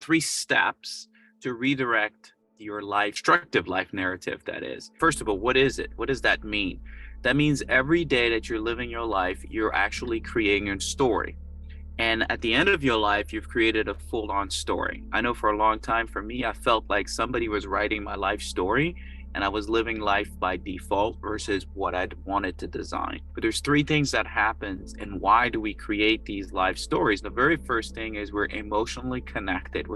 3 steps to redirect your life, constructive life narrative, that is. First of all, what is it? What does that mean? That means every day that you're living your life, you're actually creating a story. And at the end of your life, you've created a full-on story. I know for a long time, for me, I felt like somebody was writing my life story and I was living life by default versus what I'd wanted to design. But there's 3 things that happens, and why do we create these life stories? The very first thing is we're emotionally connected.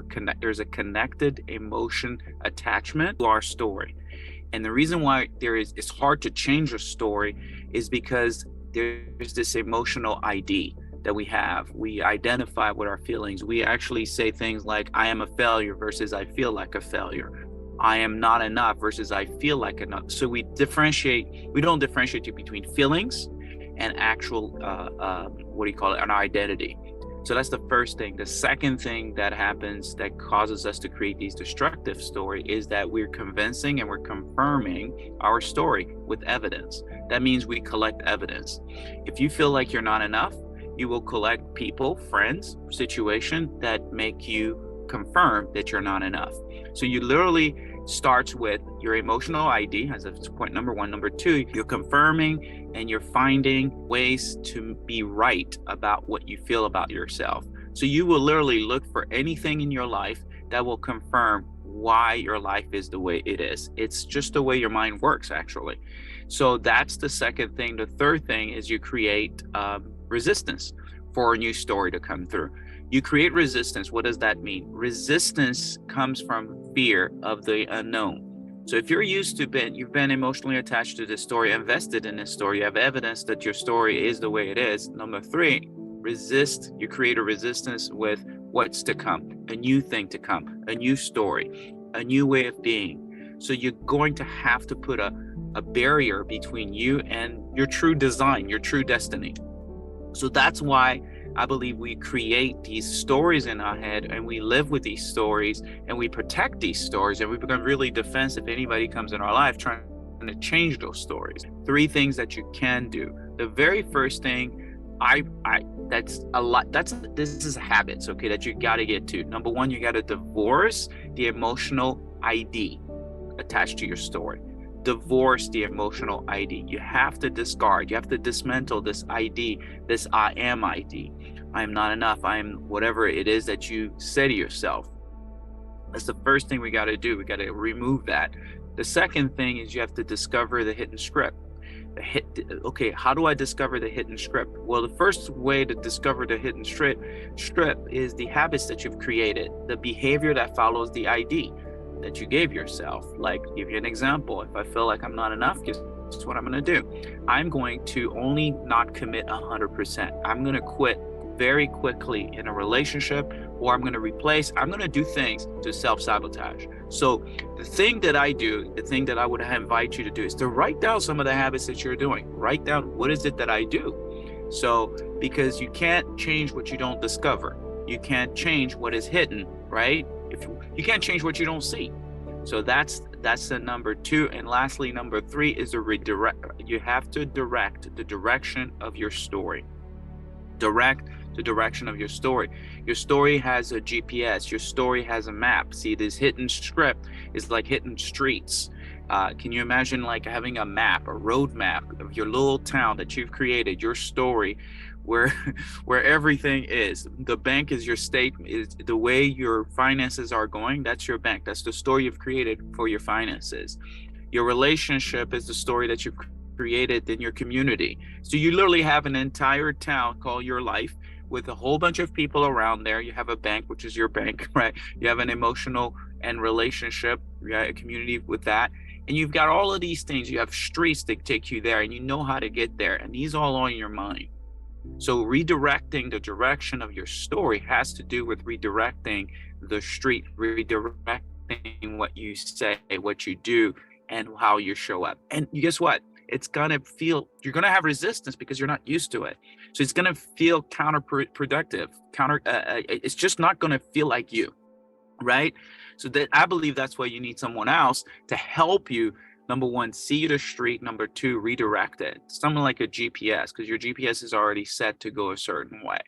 There's a connected emotion attachment to our story. And the reason why it's hard to change a story is because there's this emotional ID that we have. We identify with our feelings. We actually say things like, I am a failure versus I feel like a failure. I am not enough versus I feel like enough. So we don't differentiate between feelings and actual, an identity. So that's the first thing. The second thing that happens that causes us to create these destructive stories is that we're convincing and we're confirming our story with evidence. That means we collect evidence. If you feel like you're not enough, you will collect people, friends, situations that make you confirm that you're not enough. So you literally starts with your emotional ID as point number 1. Number 2, you're confirming and you're finding ways to be right about what you feel about yourself. So you will literally look for anything in your life that will confirm why your life is the way it is. It's just the way your mind works, actually. So that's the second thing. The third thing is you create resistance for a new story to come through. You create resistance. What does that mean? Resistance comes from fear of the unknown. So if you've been emotionally attached to this story, invested in this story, you have evidence that your story is the way it is. Number 3, you create a resistance with what's to come, a new thing to come, a new story, a new way of being. So you're going to have to put a barrier between you and your true design, your true destiny. So that's why I believe we create these stories in our head and we live with these stories and we protect these stories, and we become really defensive if anybody comes in our life trying to change those stories. 3 things that you can do. The very first thing, this is habits, okay, that you got to get to. Number 1, you got to divorce the emotional ID attached to your story. Divorce the emotional ID. You have to discard, you have to dismantle this ID, this I am ID. I am not enough. I am whatever it is that you say to yourself. That's the first thing we got to do. We got to remove that. The second thing is you have to discover the hidden script. Okay, how do I discover the hidden script? Well, the first way to discover the hidden script is the habits that you've created, the behavior that follows the ID that you gave yourself. Like, give you an example. If I feel like I'm not enough, guess what I'm going to do? I'm going to only not commit 100%. I'm going to quit very quickly in a relationship, or I'm going to do things to self-sabotage. So the thing that I do, the thing that I would invite you to do is to write down some of the habits that you're doing. Write down, what is it that I do? So, because you can't change what you don't discover. You can't change what is hidden, right? If you can't change what you don't see. So that's the number 2. And lastly, number 3 is the redirect. You have to direct the direction of your story. Direct the direction of your story. Your story has a GPS. Your story has a map. See, this hidden script is like hidden streets. Can you imagine like having a map, a road map of your little town that you've created, your story, where everything is? The bank is your state, is the way your finances are going. That's your bank. That's the story you've created for your finances. Your relationship is the story that you've created in your community. So you literally have an entire town called your life with a whole bunch of people around there. You have a bank, which is your bank, right? You have an emotional and relationship, a community with that. And you've got all of these things. You have streets that take you there, and you know how to get there. And these all on your mind. So redirecting the direction of your story has to do with redirecting the street, redirecting what you say, what you do, and how you show up. And guess what? You're gonna have resistance because you're not used to it. So it's gonna feel counterproductive. It's just not gonna feel like you, right? So that I believe that's why you need someone else to help you. Number 1, see the street. Number 2, redirect it. Something like a GPS, because your GPS is already set to go a certain way.